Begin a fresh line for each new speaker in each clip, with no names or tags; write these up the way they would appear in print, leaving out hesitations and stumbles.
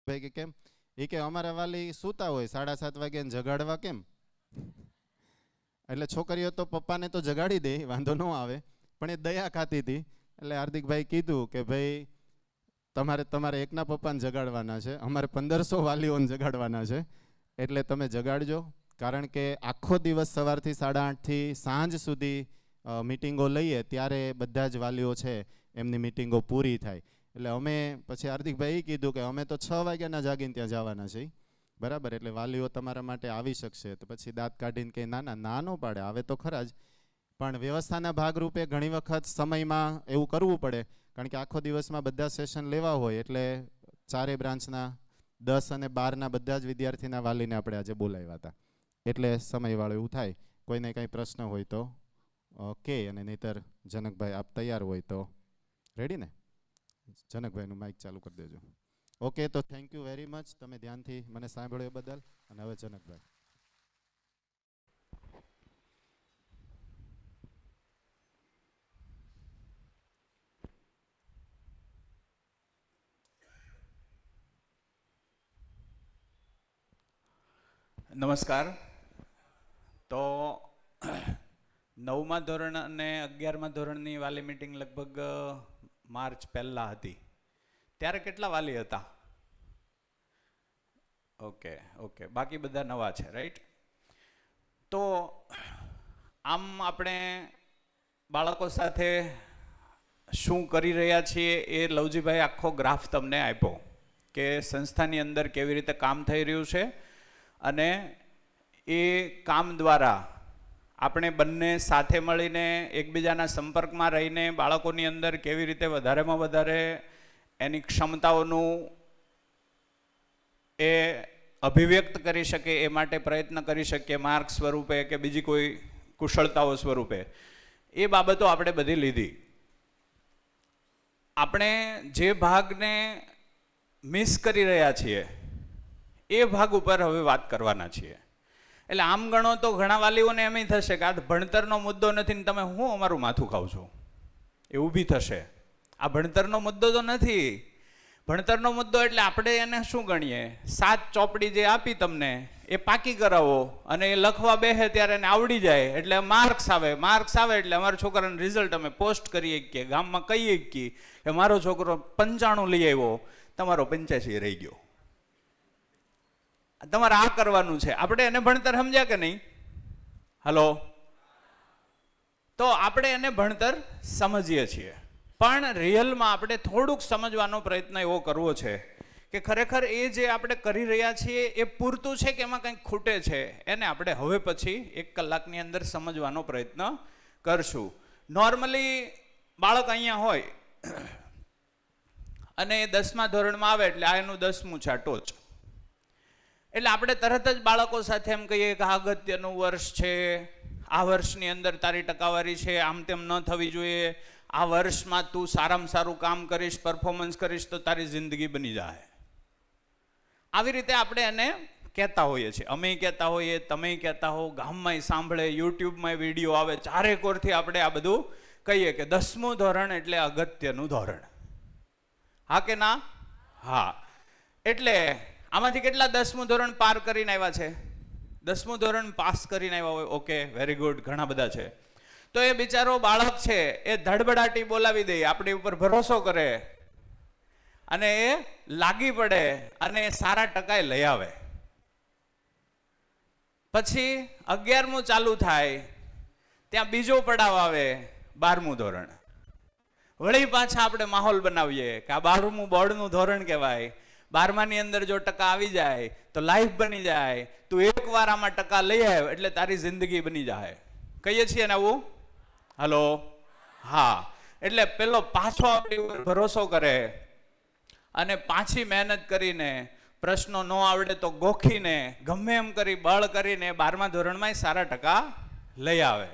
ભાઈ કે કેમ? એ કે અમારા વાલી સૂતા હોય 7:30 વાગે જગાડવા કેમ? એટલે છોકરીઓ તો પપ્પાને તો જગાડી દે, વાંધો ન આવે, પણ એ દયા ખાતી હતી. એટલે હાર્દિકભાઈ કીધું કે ભાઈ તમારે એકના પપ્પાને જગાડવાના છે, અમારે 1500 વાલીઓને જગાડવાના છે, એટલે તમે જગાડજો. કારણ કે આખો દિવસ સવારથી 8:30 થી સાંજ સુધી મિટિંગો લઈએ ત્યારે બધા જ વાલીઓ છે એમની મિટિંગો પૂરી થાય. એટલે અમે પછી હાર્દિકભાઈ કીધું કે અમે તો 6 વાગ્યાના જાગીને ત્યાં જવાના છીએ, બરાબર, એટલે વાલીઓ તમારા માટે આવી શકશે. તો પછી દાંત કાઢીને કે ના ન પાડે, આવે તો ખરા જ, પણ વ્યવસ્થાના ભાગરૂપે ઘણી વખત સમયમાં એવું કરવું પડે, કારણ કે આખો દિવસમાં બધા સેશન લેવા હોય, એટલે 4 બ્રાન્ચના 10 અને 12ના બધા જ વિદ્યાર્થીના વાલીને આપણે આજે બોલાવ્યા હતા, એટલે સમયવાળું એવું થાય. કોઈને કંઈ પ્રશ્ન હોય તો કે, અને નહીતર જનકભાઈ આપ તૈયાર હોય તો રેડી ને? જનકભાઈનું માઇક ચાલુ કરી દેજો. ઓકે, તો થેન્ક યુ વેરી મચ, તમે ધ્યાનથી મને સાંભળ્યો એ બદલ. અને હવે જનકભાઈ.
નમસ્કાર. તો 9મા ધોરણ અને 11મા ધોરણની વાલી મીટિંગ લગભગ માર્ચ પહેલા હતી. ત્યારે કેટલા વાલી હતા? ઓકે, બાકી બધા નવા છે, રાઈટ? તો આમ આપણે બાળકો સાથે શું કરી રહ્યા છીએ એ લવજીભાઈ આખો ગ્રાફ તમને આપ્યો કે સંસ્થાની અંદર કેવી રીતે કામ થઈ રહ્યું છે, અને એ કામ દ્વારા આપણે બંને સાથે મળીને એકબીજાના સંપર્કમાં રહીને બાળકોની અંદર કેવી રીતે વધારેમાં વધારે એની ક્ષમતાઓનું એ અભિવ્યક્ત કરી શકે એ માટે પ્રયત્ન કરી શકીએ, માર્ક સ્વરૂપે કે બીજી કોઈ કુશળતાઓ સ્વરૂપે. એ બાબતો આપણે બધી લીધી. આપણે જે ભાગને મિસ કરી રહ્યા છીએ એ ભાગ ઉપર હવે વાત કરવાના છીએ. એટલે આમ ગણો તો ઘણા વાલીઓને એમ થશે કે આ ભણતરનો મુદ્દો નથી ને તમે હું અમારું માથું ખાવ છો, એવું બી થશે. આ ભણતરનો મુદ્દો તો નથી. ભણતરનો મુદ્દો એટલે આપણે એને શું ગણીએ, 7 ચોપડી જે આપી તમને એ પાકી કરાવો અને એ લખવા બેસે ત્યારે એને આવડી જાય એટલે માર્ક્સ આવે એટલે અમારા છોકરાનું રિઝલ્ટ અમે પોસ્ટ કરીએ કે ગામમાં કહીએ કે મારો છોકરો 95 લઈ આવ્યો, તમારો 85 રહી ગયો. તમારે આ કરવાનું છે. આપણે એને ભણતર સમજ્યા કે નહીં? હલો? તો આપણે એને ભણતર સમજીએ છીએ, પણ રિયલમાં આપણે થોડુંક સમજવાનો પ્રયત્ન એવો કરવો છે કે ખરેખર એ જે આપણે કરી રહ્યા છીએ એ પૂરતું છે કે એમાં કંઈક ખૂટે છે. એને આપણે હવે પછી 1 કલાકની અંદર સમજવાનો પ્રયત્ન કરશું. નોર્મલી બાળક અહીંયા હોય અને એ 10મા ધોરણમાં આવે એટલે આ એનું 10મું છે, આ ટોચ. એટલે આપણે તરત જ બાળકો સાથે એમ કહીએ કે આ અગત્યનું વર્ષ છે, આ વર્ષની અંદર તારી ટકાવારી છે આમ તેમ ન થવી જોઈએ, આ વર્ષમાં તું સારામાં સારું કામ કરીશ, પરફોર્મન્સ કરીશ તો તારી જિંદગી બની જાય. આવી રીતે આપણે એને કહેતા હોઈએ છીએ. અમે કહેતા હોઈએ, તમે કહેતા હો, ગામમાં સાંભળે, યુટ્યુબમાં વિડીયો આવે, ચારેકોરથી આપણે આ બધું કહીએ કે 10મું ધોરણ એટલે અગત્યનું ધોરણ. હા કે ના? હા. એટલે આમાંથી કેટલા 10મું ધોરણ પાર કરીને આવ્યા છે? 10મું ધોરણ પાસ કરીને આવ્યા હોય? ઓકે, વેરી ગુડ, ઘણા બધા છે. તો એ બિચારો બાળક છે એ ધડબડાટી બોલાવી દે, આપણી ઉપર ભરોસો કરે અને એ લાગી પડે અને સારા ટકા લઈ આવે. પછી 11મું ચાલુ થાય, ત્યાં બીજો પડાવ આવે, 12મું ધોરણ. વળી પાછા આપણે માહોલ બનાવીએ કે આ 12મું બોર્ડનું ધોરણ કહેવાય. 12માની અંદર જો ટકા આવી જાય તો લાઈફ બની જાય, તું એકવાર આમાં ટકા લઈ આવ એટલે તારી જિંદગી બની જાય. કહીએ છીએ ને આવું? હલો? હા. એટલે પેલો પાછો આપણી ઉપર ભરોસો કરે અને પાછી મહેનત કરીને, પ્રશ્નો ન આવડે તો ગોખીને, ગમે એમ કરી બળ કરીને 12મા ધોરણમાં સારા ટકા લઈ આવે.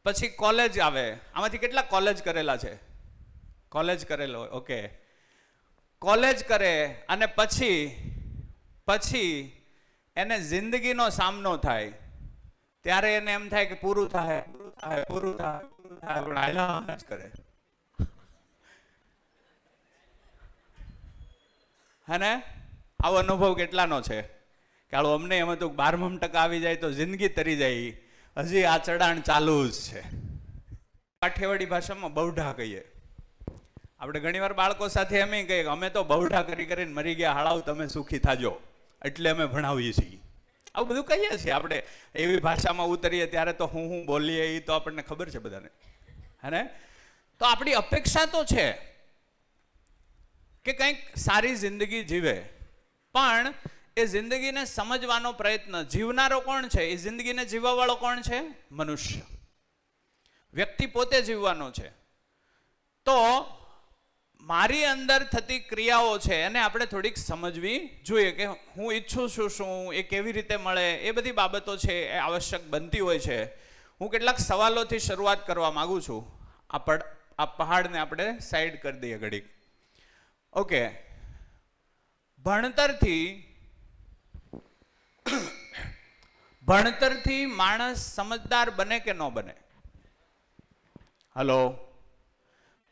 પછી કોલેજ આવે. આમાંથી કેટલા કોલેજ કરેલા છે? કોલેજ કરેલો હોય? ઓકે. કોલેજ કરે અને પછી એને જિંદગીનો સામનો થાય ત્યારે એને એમ થાય કે પૂરું થાય પણ કરે. અને આવો અનુભવ કેટલાનો છે કે હાલો અમને એમ હતું 12% આવી જાય તો જિંદગી તરી જાય, હજી આ ચડાણ ચાલુ જ છે. કાઠિયાવાડી ભાષામાં બહુઢા કહીએ આપણે. ઘણીવાર બાળકો સાથે એમ કહીએ કે અમે તો બહુઢા કરી કરીને મરી ગયા, હાળાઓ તમે સુખી થાજો એટલે અમે ભણાવીએ છીએ. આવું બધું કહીએ છીએ આપણે. એવી ભાષામાં ઉતરીએ ત્યારે તો હું બોલીએ એ તો આપણને ખબર છે બધાને, હે? તો આપણી અપેક્ષા તો છે કે કંઈક સારી જિંદગી જીવે, પણ એ જિંદગીને સમજવાનો પ્રયત્ન, જીવનારો કોણ છે? એ જિંદગીને જીવવાવાળો કોણ છે? મનુષ્ય, વ્યક્તિ પોતે જીવવાનો છે. તો મારી અંદર થતી ક્રિયાઓ છે એને આપણે થોડીક સમજવી જોઈએ કે હું ઈચ્છું છું શું, એ કેવી રીતે મળે, એ બધી બાબતો છે એ આવશ્યક બનતી હોય છે. હું કેટલાક સવાલોથી શરૂઆત કરવા માંગુ છું. આ પહાડને આપણે સાઈડ કરી દઈએ ઘડીક. ઓકે, ભણતરથી માણસ સમજદાર બને કે ન બને? હલો,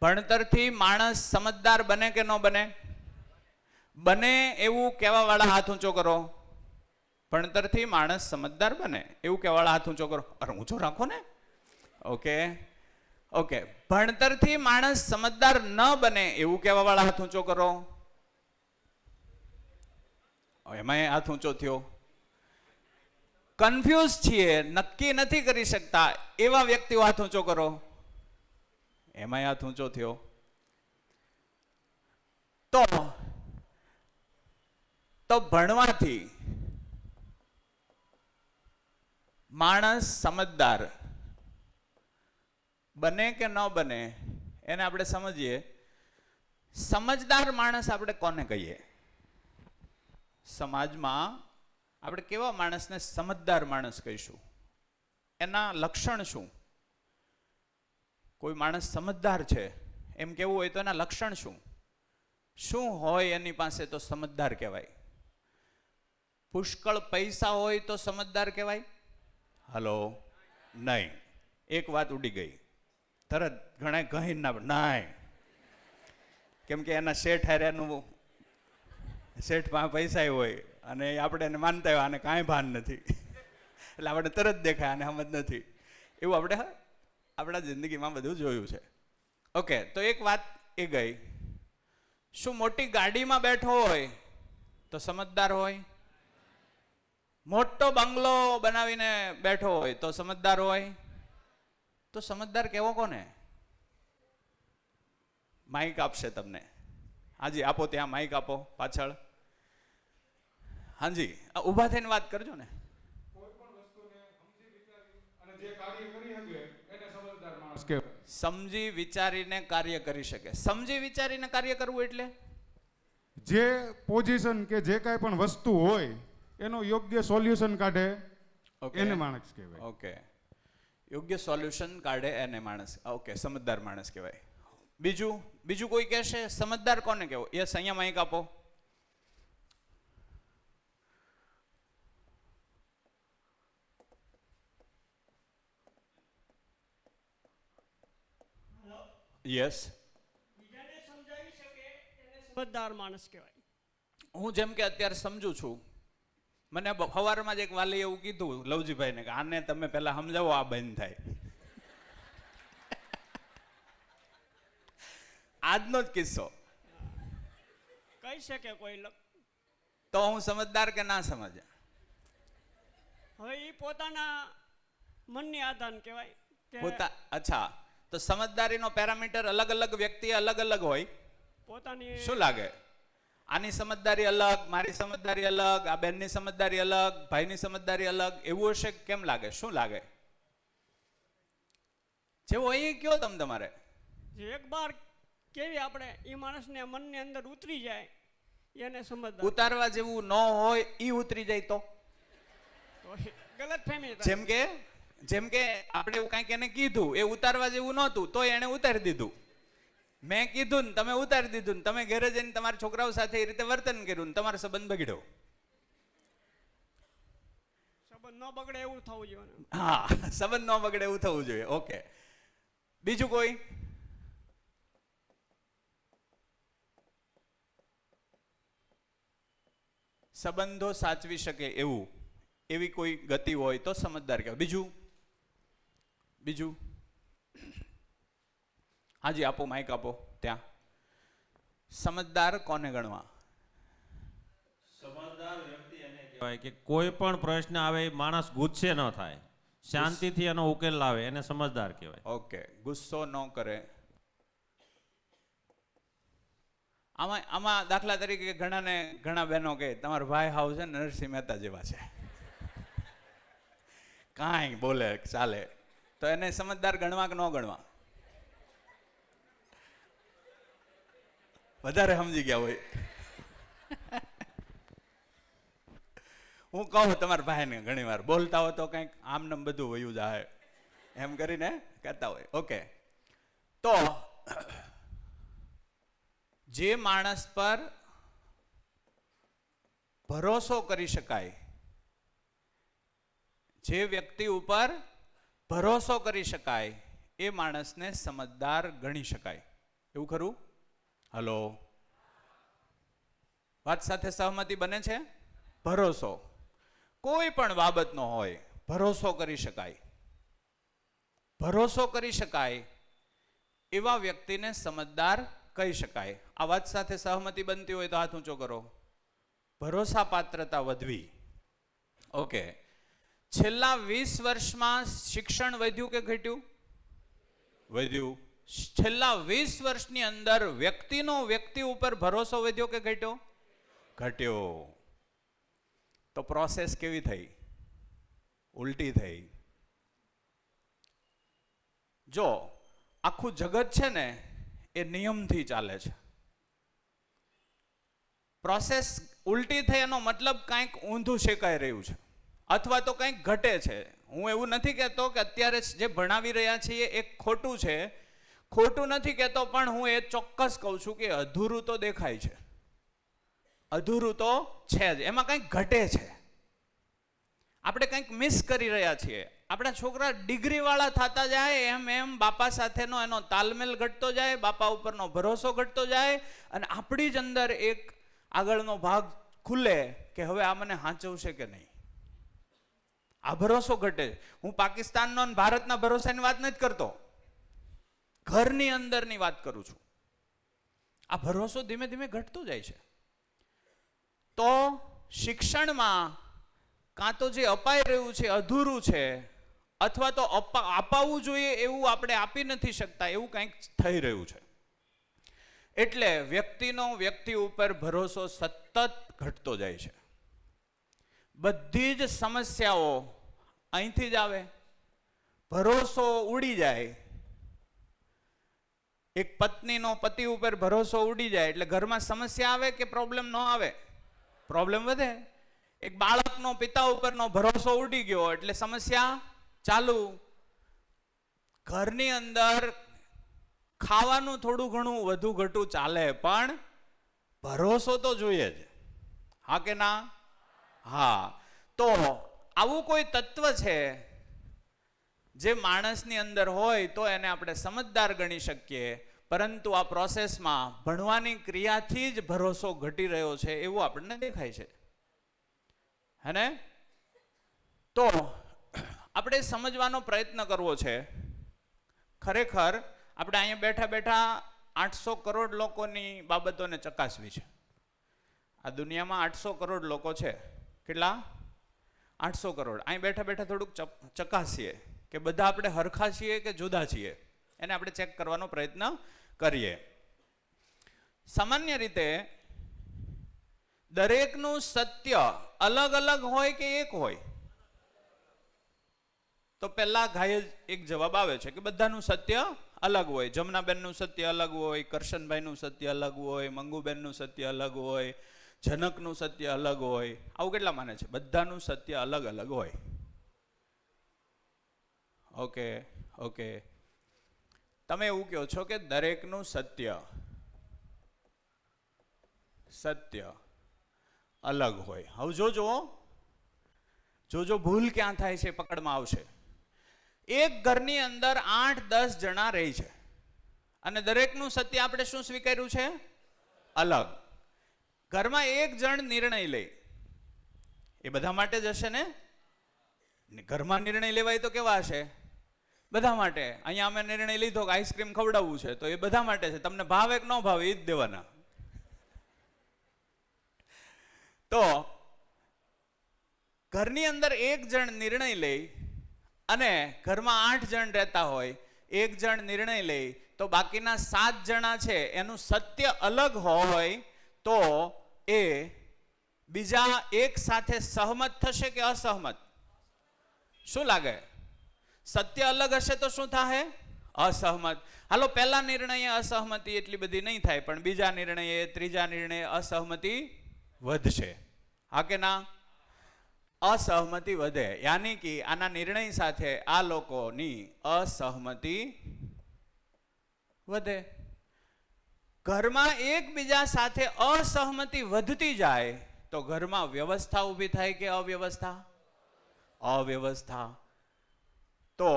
ભણતરથી માણસ સમજદાર બને કે ન બને? બને એવું કહેવા વાળા હાથ ઊંચો કરો. ભણતરથી માણસ સમજદાર બને એવું કહેવા વાળા હાથ ઊંચો કરો. અરે ઊંચો રાખો ને. ઓકે ઓકે, ભણતરથી માણસ સમજદાર ન બને એવું કહેવા વાળા હાથ ઊંચો કરો. એમાં હાથ ઊંચો થયો. કન્ફ્યુઝ છીએ, નક્કી નથી કરી શકતા એવા વ્યક્તિઓ હાથ ઊંચો કરો. એમાં હાથ ઊંચો થયો. તો ભણવાથી માણસ સમજદાર બને કે ન બને એને આપણે સમજીએ. સમજદાર માણસ આપણે કોને કહીએ? સમાજમાં આપણે કેવા માણસને સમજદાર માણસ કહીશું? એના લક્ષણ શું? કોઈ માણસ સમજદાર છે એમ કેવું હોય તો એના લક્ષણ શું શું હોય એની પાસે તો સમજદાર કહેવાય? પુષ્કળ પૈસા હોય તો સમજદાર કહેવાય? હલો, નહીં. એક વાત ઉડી ગઈ તરત. ઘણા કહી ના નહીં, કેમ કે એના શેઠ હાર્યાનું શેઠ પાસે પૈસા હોય અને આપણે એને માનતા હોય આને કાંઈ ભાન નથી એટલે આપણે તરત દેખાય આને સમજ નથી. એવું આપણે આપણા જિંદગીમાં બધું જોયું છે. ઓકે, તો એક વાત એ ગઈ. શું મોટી ગાડીમાં બેઠો હોય તો સમજદાર હોય? મોટો બંગલો બનાવીને બેઠો હોય તો સમજદાર હોય? તો સમજદાર કેવો કોને? માઇક આપશે તમને. હાજી આપો, ત્યાં માઇક આપો પાછળ. હાજી, ઊભા થઈને વાત કરજો ને. સમજી વિચારીને કાર્ય કરી શકે. સમજી વિચારીને કાર્ય કરવું એટલે
જે પોઝિશન કે જે કાંઈ પણ વસ્તુ હોય એનો યોગ્ય સોલ્યુશન કાઢે એને માણસ કહેવાય.
ઓકે, યોગ્ય સોલ્યુશન કાઢે એને માણસ. ઓકે, સમજદાર માણસ કહેવાય. બીજું કોઈ કહેશે સમજદાર કોને કહેવો? યસ, અહીંયા માઇક આપો. યસ,
બીજાને સમજાવી શકે એને સમજદાર માણસ કહેવાય.
હું જેમ કે અત્યારે સમજુ છું, મને સવારમાં જ એક વાલી એવું કીધું લવજીભાઈને કે આને તમે પહેલા સમજાવો, આ બંધ થાય. આજનો જ કિસ્સો
કહી શકે કોઈ
તો હું સમજદાર કે ના સમજ્યા?
હવે એ પોતાના મનની આધાન કહેવાય કે
અચ્છા, તો સમજદારીનો પેરામીટર અલગ અલગ વ્યક્તિ અલગ અલગ હોય.
પોતાની
શું લાગે? આની સમજદારી અલગ, મારી સમજદારી અલગ, આ બેનની સમજદારી અલગ, ભાઈની સમજદારી અલગ, એવું હશે? કેમ લાગે? શું લાગે? જેવો અહીં કયો તમે તમારે
જે એક બાર કેવી આપણે એ માણસને મનની અંદર ઉતરી જાય એને સમજદાર.
ઉતારવા જેવું ન હોય ઈ ઉતરી જાય તો
ગલત ફહેમી.
જેમ કે આપણે એવું કાંઈક એને કીધું, એ ઉતારવા જેવું નહોતું તો એને ઉતારી દીધું. મેં કીધું ને તમે ઉતારી દીધું ને તમે ઘરે જઈને તમારા છોકરાઓ સાથે એ રીતે વર્તન કર્યું ને તમારો સંબંધ બગડ્યો.
સંબંધ ન બગડે એવું થવું જોઈએ.
હા, સંબંધ ન બગડે એવું થવું જોઈએ. ઓકે, બીજું કોઈ? સંબંધો સાચવી શકે એવી કોઈ ગતિ હોય તો સમજદાર કહેવાય. બીજું હાજી આપો, માઇક આપો. ત્યાં સમજદાર કોને ગણવા?
સમજદાર વ્યક્તિ એને કહેવાય કે કોઈ પણ પ્રશ્ન આવે એ માણસ ગુસ્સે ન થાય, શાંતિથી એનો ઉકેલ લાવે, એને સમજદાર કહેવાય.
ઓકે, ગુસ્સો ન કરે. આમાં દાખલા તરીકે ઘણા બહેનો કે તમારા ભાઈ હાવ છે ને નરસિંહ મહેતા જેવા છે, કાંઈ બોલે ચાલે, તો એને સમજદાર ગણવા કે ન ગણવા? વધારે સમજી ગયા હોય. હું કહું તમારા ભાઈને ઘણી વાર બોલતા હોય તો કંઈક આમને બધું વયું જાય એમ કરીને કહેતા હોય. ઓકે, તો જે માણસ પર ભરોસો કરી શકાય, જે વ્યક્તિ ઉપર ભરોસો કરી શકાય, એ માણસને સમજદાર ગણી શકાય. એવું ખરું? હલો, વાત સાથે સહમતિ બને છે? ભરોસો કોઈ પણ બાબતનો હોય, ભરોસો કરી શકાય, ભરોસો કરી શકાય એવા વ્યક્તિને સમજદાર કહી શકાય. આ વાત સાથે સહમતિ બનતી હોય તો હાથ ઊંચો કરો. ભરોસા પાત્રતા વધવી. ઓકે, છેલ્લા 20 વર્ષમાં શિક્ષણ વધ્યું કે ઘટ્યું? વધ્યું. છેલ્લા 20 વર્ષની અંદર વ્યક્તિ ઉપર ભરોસો વધ્યો કે ઘટ્યો? ઘટ્યો. તો પ્રોસેસ કેવી થઈ? ઉલટી થઈ. જો આખું જગત છે ને એ નિયમથી ચાલે છે, પ્રોસેસ ઉલટી થઈ એનો મતલબ કંઈક ઊંધું શેકાઈ રહ્યું છે અથવા તો કંઈક ઘટે છે. હું એવું નથી કહેતો કે અત્યારે જે ભણાવી રહ્યા છીએ એ ખોટું છે, ખોટું નથી કહેતો, પણ હું એ ચોક્કસ કહું છું કે અધૂરું તો દેખાય છે, અધૂરું તો છે જ, એમાં કંઈક ઘટે છે, આપણે કંઈક મિસ કરી રહ્યા છીએ. આપણા છોકરા ડિગ્રીવાળા થતા જાય એમ એમ બાપા સાથેનો એનો તાલમેલ ઘટતો જાય, બાપા ઉપરનો ભરોસો ઘટતો જાય, અને આપણી જ અંદર એક આગળનો ભાગ ખુલે કે હવે આ મને હાંચવશે કે નહીં. આ ભરોસો ઘટે. હું પાકિસ્તાનનો અને ભારતના ભરોસાની વાત નથી કરતો, ઘરની અંદરની વાત કરું છું. આ ભરોસો ધીમે ધીમે ઘટતો જાય છે. તો શિક્ષણમાં કાં તો જે અપાઈ રહ્યું છે અધૂરું છે, અથવા તો અપાવવું જોઈએ એવું આપણે આપી નથી શકતા, એવું કંઈક થઈ રહ્યું છે. એટલે વ્યક્તિ ઉપર ભરોસો સતત ઘટતો જાય છે. બધી જ સમસ્યાઓ અહીંથી જ આવે. ભરોસો ઉડી જાય, એક પત્નીનો પતિ ઉપર ભરોસો ઉડી જાય એટલે ઘરમાં સમસ્યા આવે કે પ્રોબ્લેમ ન આવે? પ્રોબ્લેમ વધે. એક બાળકનો પિતા ઉપરનો ભરોસો ઉડી ગયો એટલે સમસ્યા ચાલુ. ઘરની અંદર ખાવાનું થોડું ઘણું વધુ ઘટું ચાલે, પણ ભરોસો તો જોઈએ જ. હા કે ના? હા. તો આવું કોઈ તત્વ છે જે માણસની અંદર હોય તો એને આપણે સમજદાર ગણી શકીએ, પરંતુ આ પ્રોસેસમાં ભણવાની ક્રિયાથી જ ભરોસો ઘટી રહ્યો છે એવું આપણને દેખાય છે, હે ને? તો આપણે સમજવાનો પ્રયત્ન કરવો છે. ખરેખર આપણે અહીંયા બેઠા બેઠા 800 કરોડ લોકોની બાબતોને ચકાસવી છે. આ દુનિયામાં 800 કરોડ લોકો છે. કેટલા? 800 કરોડ. અહીં બેઠા બેઠા થોડુંક ચકાસીએ કે બધા આપણે હરખા છીએ કે જુદા છીએ, એને આપણે ચેક કરવાનો પ્રયત્ન કરીએ. સામાન્ય રીતે દરેકનું સત્ય અલગ અલગ હોય કે એક હોય? તો પહેલા ઘાયલ એક જવાબ આવે છે કે બધાનું સત્ય અલગ હોય. જમનાબેનનું સત્ય અલગ હોય, કરશનભાઈનું સત્ય અલગ હોય, મંગુબેનનું સત્ય અલગ હોય, જનકનું સત્ય અલગ હોય. આવું કેટલા માને છે? બધાનું સત્ય અલગ અલગ હોય. ઓકે ઓકે, તમે એવું કહો છો કે દરેકનું સત્ય અલગ હોય. હવે જોજો ભૂલ ક્યાં થાય છે પકડમાં આવશે. એક ઘરની અંદર 8-10 જણા રહે છે અને દરેકનું સત્ય આપણે શું સ્વીકાર્યું છે? અલગ. ઘરમાં એક જણ નિર્ણય લે એ બધા માટે જ હશે ને? ઘરમાં નિર્ણય લેવાય તો કેવા હશે? બધા માટે. અહીંયા અમે નિર્ણય લીધો કે આઈસ્ક્રીમ ખવડાવવું છે, તો એ બધા માટે છે. તમને ભાવે કે ન ભાવે એ જ દેવાના. તો ઘરની અંદર એક જણ નિર્ણય લે અને ઘરમાં 8 જણ રહેતા હોય, એક જણ નિર્ણય લે તો બાકીના 7 જણા છે એનું સત્ય અલગ હોય તો એ બીજા એક સાથે સહમત થશે કે અસહમત? શું લાગે? સત્ય અલગ હશે તો શું થાય? અસહમત. હાલો, પહેલા નિર્ણયે અસહમતિ એટલી બધી નહીં થાય, પણ બીજા નિર્ણયે, ત્રીજા નિર્ણયે અસહમતિ વધશે. હા કે ના? અસહમતિ વધે. યાની કે આના નિર્ણય સાથે આ લોકોની અસહમતિ વધે. ઘરમાં એકબીજા સાથે અસહમતિ વધતી જાય તો ઘરમાં વ્યવસ્થા ઊભી થાય કે અવ્યવસ્થા? અવ્યવસ્થા. તો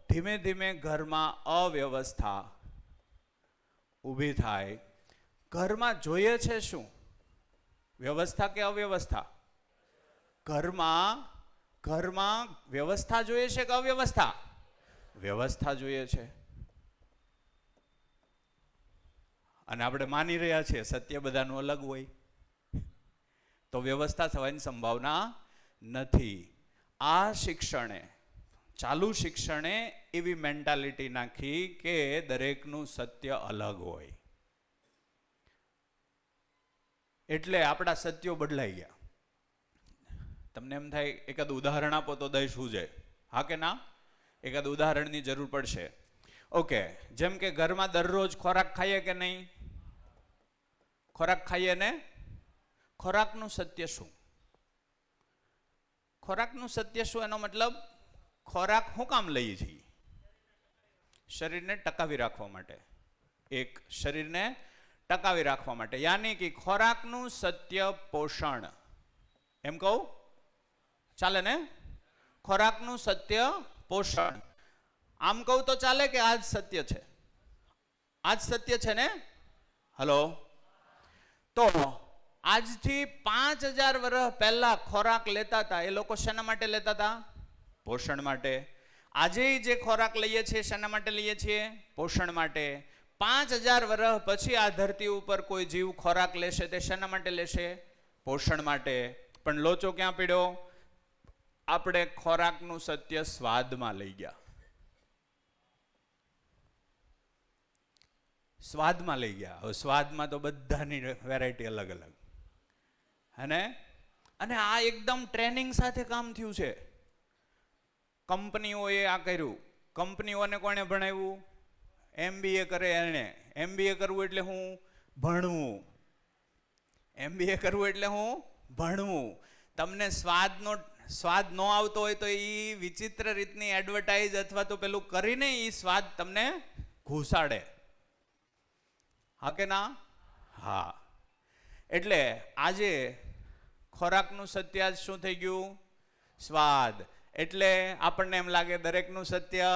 ધીમે ધીમે ઘરમાં અવ્યવસ્થા ઊભી થાય. ઘરમાં જોઈએ છે શું? વ્યવસ્થા કે અવ્યવસ્થા? ઘરમાં વ્યવસ્થા જોઈએ છે કે અવ્યવસ્થા? વ્યવસ્થા જોઈએ છે. અને આપણે માની રહ્યા છીએ સત્ય બધાનું અલગ હોય, તો વ્યવસ્થા થવાની સંભાવના નથી. આ શિક્ષણે, ચાલુ શિક્ષણે એવી મેન્ટાલિટી નાખી કે દરેકનું સત્ય અલગ હોય, એટલે આપણા સત્યો બદલાઈ ગયા. તમને એમ થાય એકાદ ઉદાહરણ આપો તો દઈ શું છે? હા કે ના? એકાદ ઉદાહરણની જરૂર પડશે. ઓકે, જેમ કે ઘરમાં દરરોજ ખોરાક ખાઈએ કે નહીં? ખોરાક ખાઈએ ને? ખોરાકનું સત્ય શું? ખોરાકનું સત્ય શું? એનો મતલબ ખોરાક શું કામ લઈએ છીએ? શરીરને ટકાવી રાખવા માટે. એક શરીરને ટકાવી રાખવા માટે. યાની કે ખોરાકનું સત્ય પોષણ. એમ કહું ચાલે ને? ખોરાકનું સત્ય પોષણ. આમ કહું તો ચાલે કે આ જ સત્ય છે? આ જ સત્ય છે ને? હલો, તો આજથી 5000 વર્ષ પહેલા ખોરાક લેતા હતા, એ લોકો શેના માટે લેતા હતા? પોષણ માટે. આજે જે ખોરાક લઈએ છીએ શેના માટે લઈએ છીએ? પોષણ માટે. 5000 વર્ષ પછી આ ધરતી ઉપર કોઈ જીવ ખોરાક લેશે તે શેના માટે લેશે? પોષણ માટે. પણ લોચો ક્યાં પીડ્યો? આપણે ખોરાકનું સત્ય સ્વાદમાં લઈ ગયા. સ્વાદમાં લઈ ગયા. હવે સ્વાદમાં તો બધાની વેરાયટી અલગ અલગ, અને આ એકદમ ટ્રેનિંગ સાથે કામ થયું છે. કંપનીઓએ આ કર્યું. કંપનીઓને કોણે ભણાવ્યું? MBA કરે એને. MBA કરવું એટલે હું? ભણવું. MBA કરવું એટલે હું? ભણવું. તમને સ્વાદ ન આવતો હોય તો એ વિચિત્ર રીતની એડવર્ટાઇઝ અથવા તો પેલું કરીને એ સ્વાદ તમને ઘૂસાડે. હા કે ના? હા. એટલે આજે ખોરાકનું સત્ય શું થઈ ગયું? સ્વાદ. એટલે આપણને એમ લાગે દરેકનું સત્ય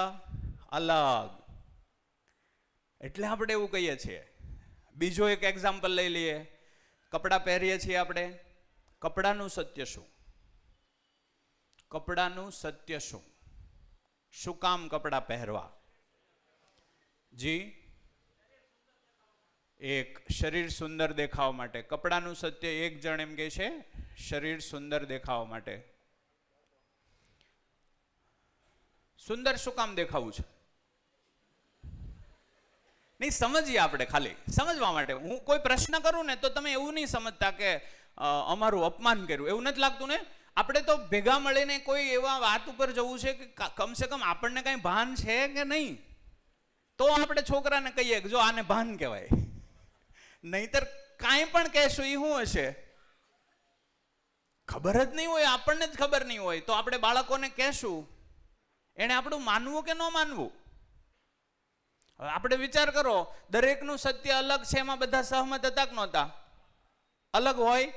અલગ, એટલે આપણે એવું કહીએ છીએ. બીજો એક એક્ઝામ્પલ લઈ લઈએ. કપડાં પહેરીએ છીએ આપણે. કપડાનું સત્ય શું? કપડાનું સત્ય શું? શું કામ કપડાં પહેરવા? જી, એક શરીર સુંદર દેખાવા માટે. કપડાનું સત્ય એક જણ એમ કહે છે શરીર સુંદર દેખાવા માટે. સુંદર શું કામ દેખાવું છે? નહીં, સમજીએ આપણે, ખાલી સમજવા માટે. હું કોઈ પ્રશ્ન કરું ને તો તમે એવું નહીં સમજતા કે અમારું અપમાન કર્યું, એવું નથી લાગતું ને? આપણે તો ભેગા મળીને કોઈ એવા વાત ઉપર જવું છે કે કમસે કમ આપણને કઈ ભાન છે કે નહીં, તો આપણે છોકરાને કહીએ કે જો આને ભાન કહેવાય. નહીતર કાંઈ પણ કહેશું એ શું હશે? ખબર જ નહીં હોય, આપણને જ ખબર નહીં હોય, તો આપણે બાળકોને કહેશું એને આપણું માનવું કે ન માનવું? હવે આપણે વિચાર કરો, દરેકનું સત્ય અલગ છે, એમાં બધા સહમત હતા કે નહોતા? અલગ હોય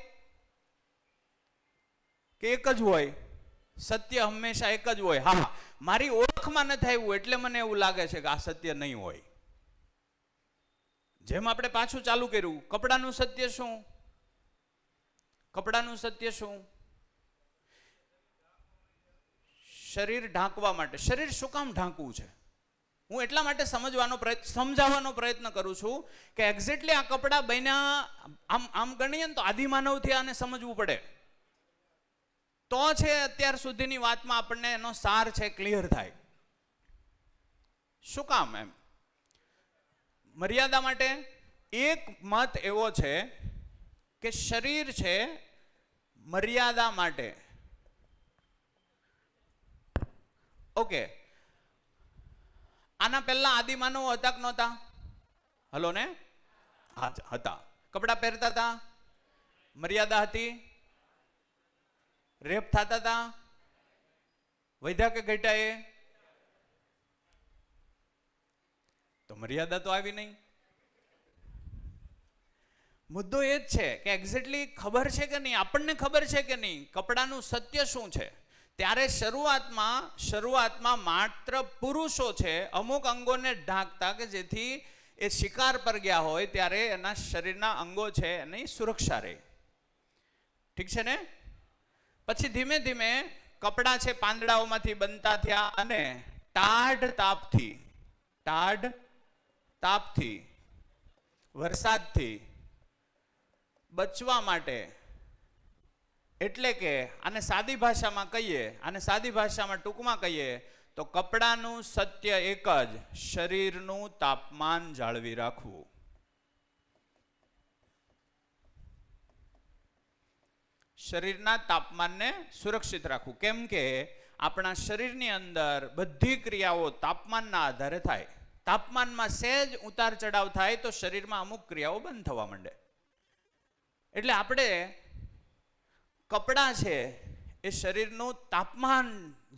કે એક જ હોય? સત્ય હંમેશા એક જ હોય. હા, મારી ઓળખમાં નથી આવ્યું એટલે મને એવું લાગે છે કે આ સત્ય નહીં હોય. જેમ આપણે પાછું ચાલુ કર્યું, કપડાનું સત્ય શું? કપડાનું સત્ય શું? શરીર ઢાંકવા માટે. શરીર શું કામ ઢાંકવું છે? હું એટલા માટે સમજાવવાનો પ્રયત્ન કરું છું કે એક્ઝેક્ટલી આ કપડાં બન્યા આમ ગણીએ ને તો આદિમાનવથી આને સમજવું પડે, તો છે અત્યાર સુધીની વાતમાં આપણને એનો સાર છે ક્લિયર થાય. શું કામ એમ? મર્યાદા માટે એક મત એવો છે કે શરીર છે મર્યાદા માટે. ઓકે, આના પહેલા આદિમાનવો હતા કે નહોતા? હલો ને, હતા. કપડા પહેરતા હતા, મર્યાદા હતી, રેપ થતા હતા, વધ્યા કે ઘટ્યા? એ તો મર્યાદા તો આવી નહીં. મુદ્દો એ જ છે કે એક્ઝેક્ટલી ખબર છે કે નહીં, આપણને ખબર છે કે નહીં કપડાનું સત્ય શું છે. ત્યારે શરૂઆતમાં માત્ર પુરુષો છે અમુક અંગોને ઢાંકતા કે જેથી એ શિકાર પર ગયા હોય ત્યારે એના શરીરના અંગો છે એની સુરક્ષા રહે. ઠીક છે ને? પછી ધીમે ધીમે કપડાં છે પાંદડાઓમાંથી બનતા થયા અને ટાઢ તાપથી વરસાદથી બચવા માટે, એટલે કે આને સાદી ભાષામાં કહીએ, આને સાદી ભાષામાં ટૂંકમાં કહીએ તો કપડાનું સત્ય એક જ, શરીરનું તાપમાન જાળવી રાખવું. શરીરના તાપમાનને સુરક્ષિત રાખવું. કેમ કે આપણા શરીરની અંદર બધી ક્રિયાઓ તાપમાનના આધારે થાય. તાપમાનમાં સહેજ ઉતાર ચઢાવ થાય તો શરીરમાં અમુક ક્રિયાઓ બંધ થવા માંડે. એટલે આપણે કપડાં છે એ શરીરનું તાપમાન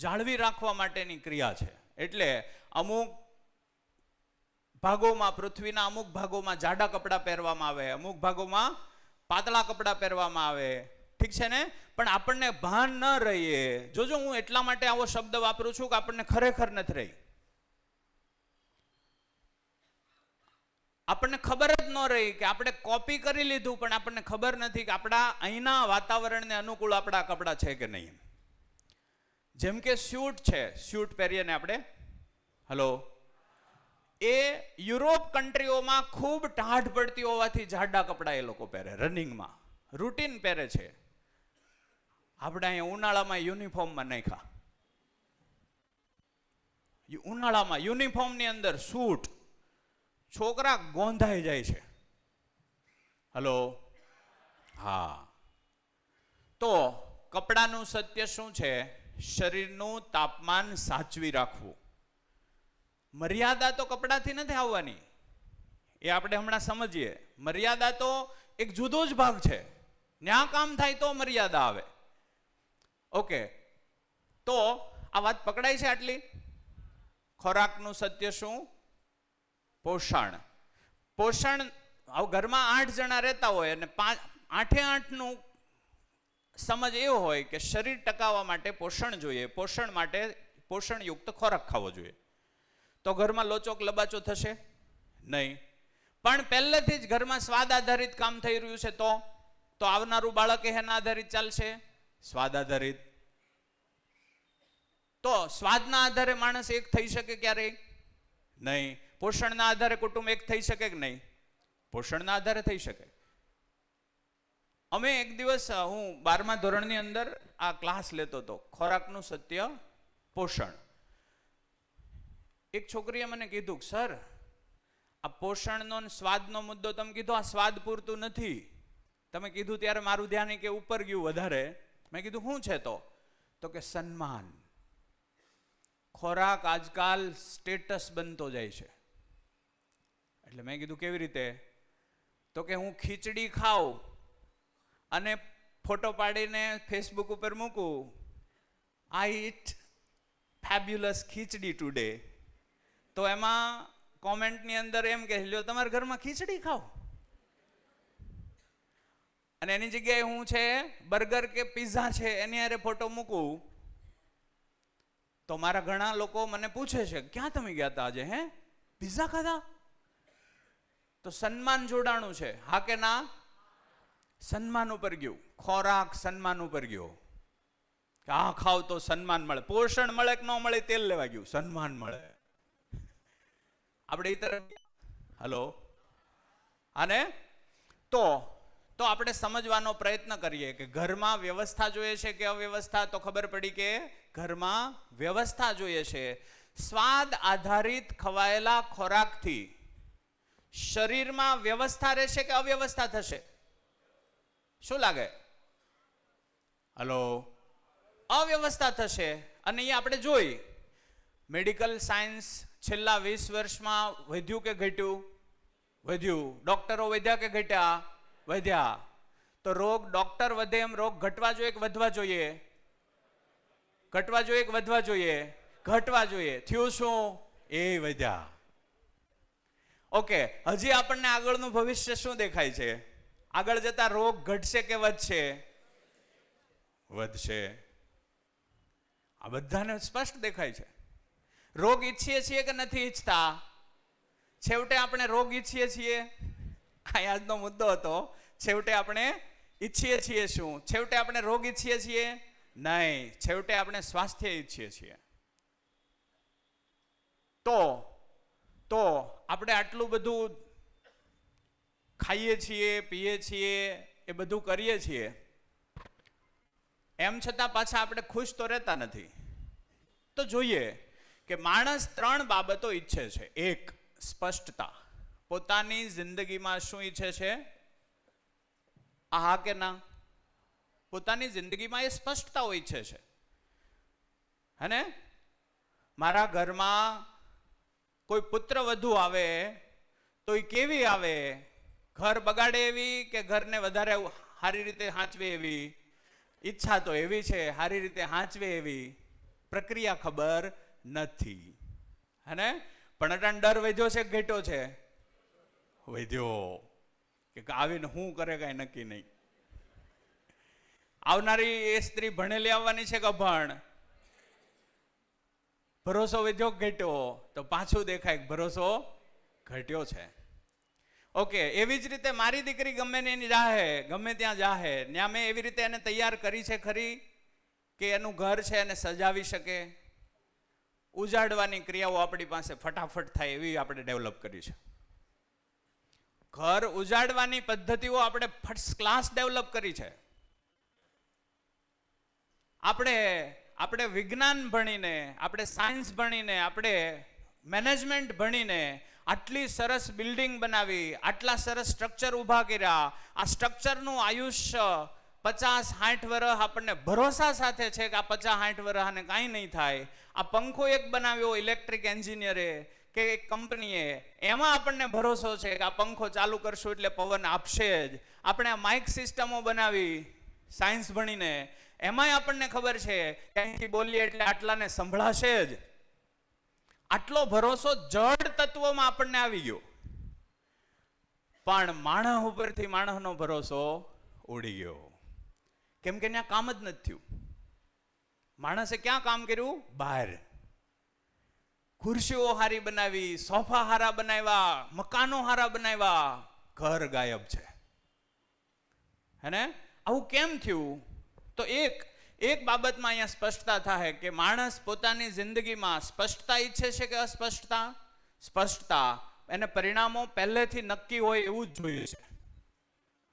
જાળવી રાખવા માટેની ક્રિયા છે. એટલે અમુક ભાગોમાં, પૃથ્વીના અમુક ભાગોમાં જાડા કપડાં પહેરવામાં આવે, અમુક ભાગોમાં પાતળા કપડાં પહેરવામાં આવે. ઠીક છે ને? પણ આપણને ભાન ન રહીએ. જોજો, હું એટલા માટે આવો શબ્દ વાપરું છું કે આપણને ખરેખર નથી રહી. આપણને ખબર જ ન રહી કે આપણે કોપી કરી લીધું, પણ આપણને ખબર નથી કે આપણા અહીંના વાતાવરણને અનુકૂળ આપણા કપડાં છે કે નહીં. જેમ કે સ્યુટ છે, સ્યુટ પહેરીએ ને આપણે, હલો, એ યુરોપ કન્ટ્રીઓમાં ખૂબ ટાઢ પડતી હોવાથી જાડા કપડાં એ લોકો પહેરે, રનિંગમાં રૂટીન પહેરે છે. આપણે અહીંયા ઉનાળામાં યુનિફોર્મમાં નાખ્યા, ઉનાળામાં યુનિફોર્મની અંદર સૂટ, છોકરા ગોંધાઈ જાય છે. હલો, હા. તો કપડાનું સત્ય શું છે? શરીરનું તાપમાન સાચવી રાખવું. મર્યાદા તો કપડાથી નથી આવવાની, એ આપણે હમણાં સમજીએ. મર્યાદા તો એક જુદો જ ભાગ છે. ન્યા કામ થાય તો મર્યાદા આવે. ઓકે, તો આ વાત પકડાય છે આટલી? ખોરાકનું સત્ય શું? પોષણ. ઘરમાં 8 જણા રહેતા હોય અને 8નું સમજ એવો હોય કે શરીર ટકાવવા માટે પોષણ જોઈએ, પોષણ માટે પોષણયુક્ત ખોરાક ખાવો જોઈએ. તો ઘરમાં લોચોક લબાચો થશે નહીં. પણ પહેલેથી જ ઘરમાં સ્વાદ આધારિત કામ થઈ રહ્યું છે તો આવનારું બાળક એના આધારિત ચાલશે, સ્વાદ આધારિત. તો સ્વાદના આધારે માણસ એક થઈ શકે ક્યારેય નહીં. પોષણના આધારે કુટુંબ એક થઈ શકે કે નહીં? પોષણના આધારે થઈ શકે. અમે એક દિવસ, હું 12મા ધોરણની અંદર આ ક્લાસ લેતો હતો, ખોરાકનું સત્ય પોષણ. એક છોકરીએ મને કીધું, સર આ પોષણનો સ્વાદનો મુદ્દો તમે કીધો, આ સ્વાદ પૂરતું નથી. તમે કીધું ત્યારે મારું ધ્યાન કે ઉપર ગયું વધારે. મેં કીધું શું છે? તો કે સન્માન. ખોરાક આજકાલ સ્ટેટસ બનતો જાય છે. એટલે મેં કીધું કેવી રીતે? તો કે હું ખીચડી ખાઉં અને ફોટો પાડીને ફેસબુક ઉપર મૂકું, આઈ ઈટ ફેબ્યુલસ ખીચડી ટુડે, તો એમાં કોમેન્ટની અંદર એમ કહે, લ્યો તમારા ઘરમાં ખીચડી ખાઓ. અને એની જગ્યાએ હું છે બર્ગર કે પિઝા છે એની હારે ફોટો મૂકું તો મારા ઘણા લોકો મને પૂછે છે, ક્યાં તમે ગયા હતા આજે? હે, પિઝા ખાધા? તો સન્માન જોડાણું છે, હા કે ના? સન્માન ઉપર ગયું, ખોરાક સન્માન ઉપર ગયો. કે આ ખાવ તો સન્માન મળે. પોષણ મળે કે ન મળે તેલ લેવા ગયું, સન્માન મળે. આપણે એ તરફ હલો અને તો આપણે સમજવાનો પ્રયત્ન કરીએ કે ઘરમાં વ્યવસ્થા જોઈએ છે કે અવ્યવસ્થા. તો ખબર પડી કે ઘરમાં વ્યવસ્થા જોઈએ છે. સ્વાદ આધારિત ખવાયેલા ખોરાકથી શરીરમાં વ્યવસ્થા રહેશે કે અવ્યવસ્થા થશે? શું લાગે? હલો, અવ્યવસ્થા થશે. અને એ આપણે જોઈ મેડિકલ સાયન્સ છેલ્લા 20 વર્ષમાં વધ્યું કે ઘટ્યું? વધ્યું. ડોક્ટરો વધ્યા કે ઘટ્યા? વધ્યા. તો રોગ ડોક્ટર વધે એમ રોગ ઘટવા જોઈએ કે વધવા જોઈએ? ઘટવા જોઈએ કે વધવા જોઈએ? ઘટવા જોઈએ. થયું શું? એ વધ્યા. ઓકે, હજી આપણને આગળનું ભવિષ્ય શું દેખાય છે? આગળ જતા રોગ ઘટશે કે વધશે? વધશે. આ બધાને સ્પષ્ટ દેખાય છે. રોગ ઈચ્છીએ છીએ કે નથી ઈચ્છતા? છેવટે આપણે રોગ ઈચ્છીએ છીએ. આ આજનો મુદ્દો હતો. છેવટે આપણે ઈચ્છીએ છીએ શું? છેવટે આપણે રોગ ઈચ્છીએ છીએ? નહીં, છેવટે આપણે સ્વાસ્થ્ય ઈચ્છીએ છીએ. તો આપણે આટલું બધું ખાઈએ છીએ, પીએ છીએ, એ બધું કરીએ છીએ, એમ છતાં પાછા આપણે ખુશ તો રહેતા નથી. તો જોઈએ કે માણસ 3 બાબતો ઈચ્છે છે. એક, સ્પષ્ટતા. પોતાની જિંદગીમાં શું ઈચ્છે છે? હા કે ના? પોતાની જિંદગીમાં એ સ્પષ્ટતાઓ ઈચ્છે છે. હે? મારા ઘરમાં કોઈ પુત્ર વધુ આવે તો એ કેવી આવે? ઘર બગાડે એવી કે ઘરને વધારે સારી રીતે હાંચવે એવી? ઈચ્છા તો એવી છે, સારી રીતે હાંચવે એવી. પ્રક્રિયા ખબર નથી. હે? પણ અટાણ ડર વધ્યો છે કે ઘટ્યો છે? વધ્યો. કે આવીને શું કરે કાંઈ નક્કી નહીં. આવનારી એ સ્ત્રી ભણેલી આવવાની છે કે અભણ? ભરોસો વધ્યો ઘટ્યો? તો પાછું દેખાય ભરોસો ઘટ્યો છે. ઓકે, એવી જ રીતે મારી દીકરી ગમે એની જાહે, ગમે ત્યાં જાહે, ત્યાં મેં એવી રીતે એને તૈયાર કરી છે ખરી કે એનું ઘર છે એને સજાવી શકે? ઉજાડવાની ક્રિયાઓ આપણી પાસે ફટાફટ થાય એવી આપણે ડેવલપ કરી છે. ઘર ઉજાડવાની પદ્ધતિઓ આપણે ફર્સ્ટ ક્લાસ ડેવલપ કરી છે. આપણે વિજ્ઞાન ભણીને, આપણે સાયન્સ ભણીને, આપણે મેનેજમેન્ટ ભણીને આટલી સરસ બિલ્ડિંગ બનાવી, આટલા સરસ સ્ટ્રક્ચર ઊભા કર્યા. આ સ્ટ્રક્ચરનું આયુષ્ય 50-60 વર્ષ આપણને ભરોસા સાથે છે કે આ 50-60 વર્ષ આને કાંઈ નહીં થાય. આ પંખો એક બનાવ્યો ઇલેક્ટ્રિક એન્જિનિયરે કે એક કંપનીએ, એમાં આપણને ભરોસો છે કે આ પંખો ચાલુ કરશું એટલે પવન આપશે જ. આપણે આ માઇક સિસ્ટમો બનાવી સાયન્સ ભણીને, એમાંય આપણને ખબર છે કે અહીંથી બોલીએ એટલે આટલાને સંભળાશે જ. આટલો ભરોસો જડ તત્વોમાં આપણને આવી ગયો. પણ માણસ ઉપરથી માણસનો ભરોસો ઉડી ગયો. કેમ કે ત્યાં કામ જ નથી થયું. માણસે ક્યાં કામ કર્યું? બહાર. ખુરશીઓ હારી બનાવી, સોફા હારા બનાવ્યા, મકાનો હારા બનાવ્યા, ઘર ગાયબ છે. હે? આવું કેમ થયું? તો એક બાબતમાં અહીંયા સ્પષ્ટતા થાય કે માણસ પોતાની જિંદગીમાં સ્પષ્ટતા ઈચ્છે છે કે અસ્પષ્ટતા? સ્પષ્ટતા. એને પરિણામો પહેલેથી નક્કી હોય એવું જ જોઈએ છે,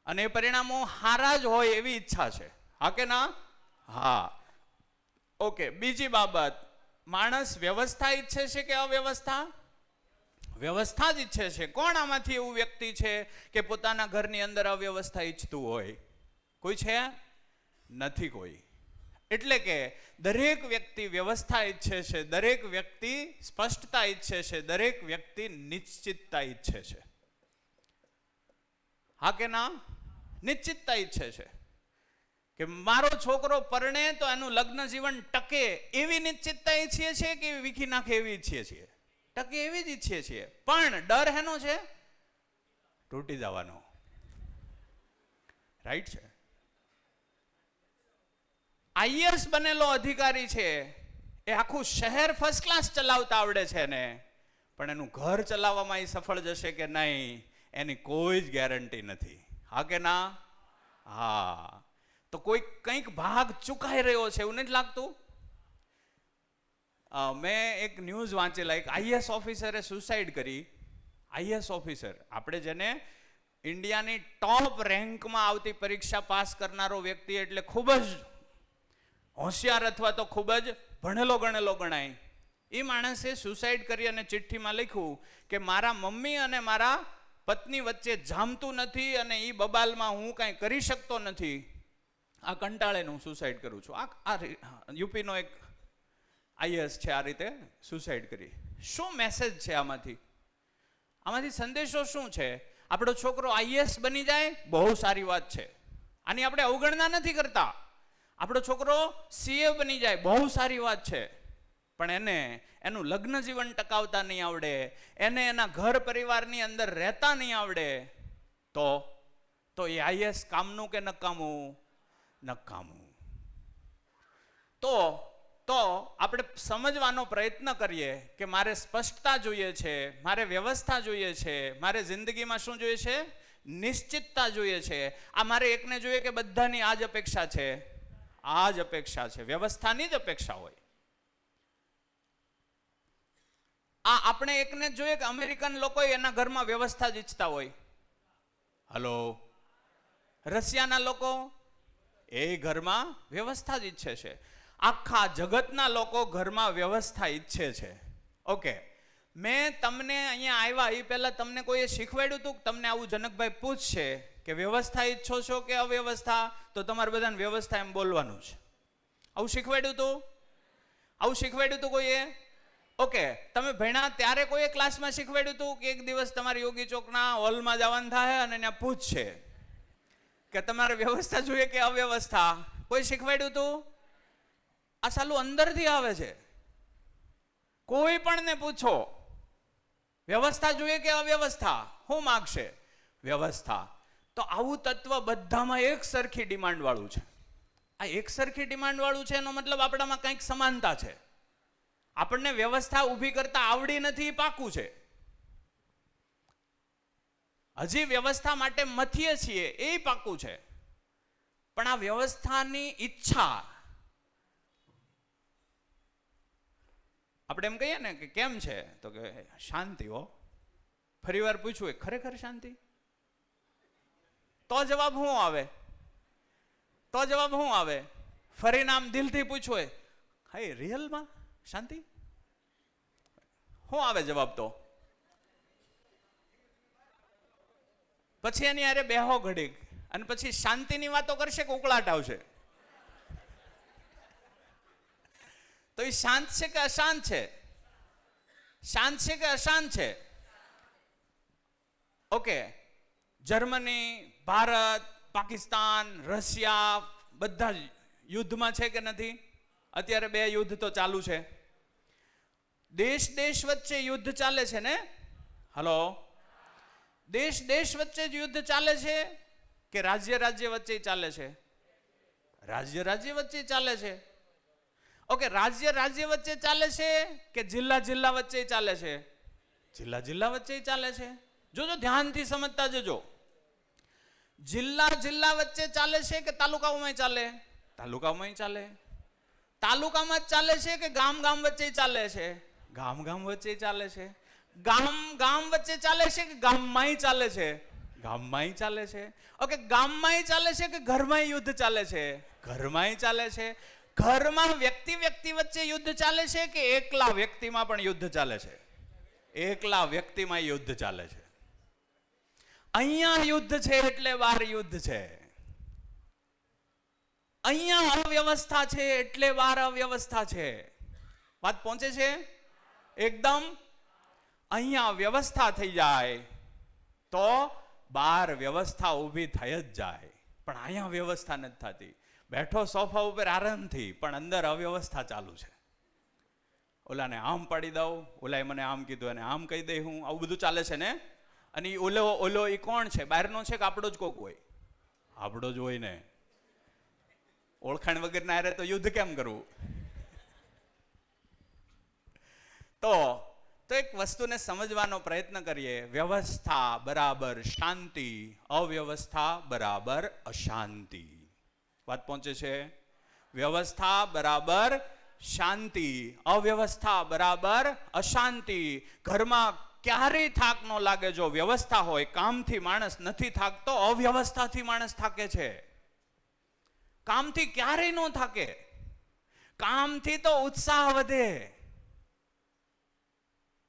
અને એ પરિણામો સારા જ હોય એવી ઈચ્છા છે. હા કે ના? હા. ઓકે, બીજી બાબત, માણસ વ્યવસ્થા ઈચ્છે છે કે અવ્યવસ્થા? વ્યવસ્થા જ ઈચ્છે છે. કોણ આમાંથી એવું વ્યક્તિ છે કે પોતાના ઘરની અંદર અવ્યવસ્થા ઈચ્છતું હોય? કોઈ છે? નથી કોઈ. એટલે કે દરેક વ્યક્તિ વ્યવસ્થા ઈચ્છે છે, દરેક વ્યક્તિ સ્પષ્ટતા ઈચ્છે છે, દરેક વ્યક્તિ નિશ્ચિતતા ઈચ્છે છે. હા કે ના? નિશ્ચિતતા ઈચ્છે છે કે મારો છોકરો પરણે તો એનું લગ્ન જીવન ટકે એવી નિશ્ચિતતા ઈચ્છીએ છીએ કે વીખી નાખે એવી ઈચ્છીએ છીએ? ટકે એવી જ ઈચ્છીએ છીએ. પણ ડર હેનો છે? તૂટી જવાનો. રાઈટ છે. આઈએએસ બનેલો અધિકારી છે, એ આખું શહેર ફર્સ્ટ ક્લાસ ચલાવતા આવડે છે ને, પણ એનું ઘર ચલાવવામાં એ સફળ જશે કે નહીં એની કોઈ જ ગેરંટી નથી. હા કે ના? હા. તો કોઈ કંઈક ભાગ ચૂકાઈ રહ્યો છે, એવું નથી લાગતું? મેં એક ન્યૂઝ વાંચેલા, એક આઈએસ ઓફિસરે સુસાઇડ કરી. આઈએસ ઓફિસર, આપણે જેને ઇન્ડિયાની ટોપ રેન્કમાં આવતી પરીક્ષા પાસ કરનારો વ્યક્તિ એટલે ખૂબ જ હોશિયાર અથવા તો ખૂબ જ ભણેલો ગણેલો ગણાય. એ માણસે સુસાઇડ કરી અને ચિઠ્ઠીમાં લખ્યું કે મારા મમ્મી અને મારા પત્ની વચ્ચે જામતું નથી અને એ બબાલમાં હું કાંઈ કરી શકતો નથી. આ કંટાળેને હું સુસાઇડ કરું છું. આ યુપીનો એક આઈએસ છે, આ રીતે સુસાઇડ કરી. શું મેસેજ છે આમાંથી? આમાંથી સંદેશો શું છે? આપણો છોકરો આઈએસ બની જાય, બહુ સારી વાત છે, આની આપણે અવગણના નથી કરતા. આપણો છોકરો સીએ બની જાય, બહુ સારી વાત છે, પણ એને એનું લગ્ન જીવન ટકાવતા નહીં આવડે, એને એના ઘર પરિવારની અંદર રહેતા નહીં આવડે, તો એ આઈએસ કામનું કે નકામું? નકામું. તો આપણે સમજવાનો પ્રયત્ન કરીએ કે મારે સ્પષ્ટતા જોઈએ છે, મારે વ્યવસ્થા જોઈએ છે, મારે જિંદગીમાં શું જોઈએ છે? નિશ્ચિતતા જોઈએ છે. આ મારે એકને જોઈએ કે બધાની આ જ અપેક્ષા છે? આ જ અપેક્ષા છે, વ્યવસ્થાની જ અપેક્ષા હોય. આ આપણે એકને જોઈએ કે અમેરિકન લોકો એના ઘરમાં વ્યવસ્થા જ ઈચ્છતા હોય. હલો, રશિયાના લોકો એ ઘરમાં વ્યવસ્થા જ ઈચ્છે છે. આખા જગતના લોકો ઘરમાં વ્યવસ્થા ઈચ્છે છે. ઓકે, મેં તમને અહીંયા આવ્યા એ પહેલા તમને કોઈએ શીખવાડ્યું હતું? તમને આવું જનકભાઈ પૂછશે કે વ્યવસ્થા ઈચ્છો છો કે અવ્યવસ્થા, તો તમારે બધાને વ્યવસ્થા એમ બોલવાનું છે. આવું શીખવાડ્યું હતું? આવું શીખવાડ્યું હતું કોઈએ? ઓકે, તમે ભણ્યા ત્યારે કોઈએ ક્લાસમાં શીખવાડ્યું હતું કે એક દિવસ તમારે યોગી ચોકના હોલમાં જવાનું થાય અને ત્યાં પૂછશે કે તમારે વ્યવસ્થા જોઈએ કે અવ્યવસ્થા? કોઈ શીખવાડ્યું હતું? આ સાલું અંદરથી આવે છે. કોઈ પણ ને પૂછો વ્યવસ્થા જોઈએ કે અવ્યવસ્થા, શું માગશે? વ્યવસ્થા. તો આવું તત્વ બધામાં એક સરખી ડિમાન્ડ વાળું છે. આ એક સરખી ડિમાન્ડ વાળું છે એનો મતલબ આપણામાં કંઈક સમાનતા છે. આપણને વ્યવસ્થા ઊભી કરતા આવડી નથી, પાકું છે. હજી વ્યવસ્થા માટે મથીએ છીએ, એ પાકું છે. પણ આ વ્યવસ્થાની ઈચ્છા, આપણે એમ કહીએ ને કે કેમ છે, તો કે શાંતિ. હો, ફરી વાર પૂછવું ખરેખર શાંતિ? તો જવાબ શું આવે? ફરીને આમ દિલથી પૂછવું હાય રિયલમાં શાંતિ? શું આવે જવાબ? તો પછી એની અરે બેહો ઘડીક અને પછી શાંતિની વાતો કરશે કે ઉકળાટ આવશે? તો એ શાંત છે કે અશાંત છે? શાંત છે કે અશાંત છે? Okay, Germany, Bharat, Pakistan, Russia બધા યુદ્ધમાં છે કે નથી? અત્યારે 2 યુદ્ધ તો ચાલુ છે. દેશ વચ્ચે યુદ્ધ ચાલે છે ને? હલો, દેશ વચ્ચે જ યુદ્ધ ચાલે છે કે રાજ્ય વચ્ચે ચાલે છે? રાજ્ય વચ્ચે ચાલે છે. ઓકે, રાજ્ય વચ્ચે ચાલે છે કે જિલ્લા વચ્ચે ચાલે છે? જિલ્લા વચ્ચે ચાલે છે. જોજો, ધ્યાનથી સમજતા જજો. જિલ્લા વચ્ચે ચાલે છે કે તાલુકાઓમાં ચાલે? તાલુકાઓમાં ચાલે. તાલુકામાં જ ચાલે છે કે ગામ વચ્ચે ચાલે છે? ગામ વચ્ચે ચાલે છે. ગામ વચ્ચે ચાલે છે કે ગામમાંય ચાલે છે? ગામમાંય ચાલે છે. ઓકે, ગામમાંય ચાલે છે કે ઘરમાં યુદ્ધ ચાલે છે? ઘરમાંય ચાલે છે. ઘરમાં વ્યક્તિ વચ્ચે યુદ્ધ ચાલે છે કે એકલા વ્યક્તિમાં પણ યુદ્ધ ચાલે છે? એકલા વ્યક્તિમાં યુદ્ધ ચાલે છે. અહીંયા યુદ્ધ છે એટલે બહાર યુદ્ધ છે. અહીંયા અવ્યવસ્થા છે એટલે બહાર અવ્યવસ્થા છે. વાત પહોંચે છે એકદમ? અહીંયા વ્યવસ્થા થઈ જાય તો બહાર વ્યવસ્થા ઊભી થઈ જ જાય. પણ અહીંયા વ્યવસ્થા નથી થતી. બેઠો સોફા ઉપર આરામથી, પણ અંદર અવ્યવસ્થા ચાલુ છે. ઓલાને આમ પાડી દઉં, ઓલાએ મને આમ કીધું અને આમ કહી દઈ હું, આવું બધું ચાલે છે ને? અને ઓલો એ કોણ છે? બહારનો છે કે આપણો જ કોક હોય? આપણો જ હોય ને. ઓળખાણ વગરના હારે તો યુદ્ધ કેમ કરવું? તો એક વસ્તુને સમજવાનો પ્રયત્ન કરીએ. વ્યવસ્થા બરાબર શાંતિ, અવ્યવસ્થા બરાબર અશાંતિ. વાત પહોંચે છે? વ્યવસ્થા બરાબર શાંતિ, અવ્યવસ્થા બરાબર અશાંતિ. ઘરમાં ક્યારેય થાક ન લાગે જો વ્યવસ્થા હોય. કામથી માણસ નથી થાકતો, અવ્યવસ્થાથી માણસ થાકે છે. કામથી ક્યારેય ન થાકે. કામથી તો ઉત્સાહ વધે,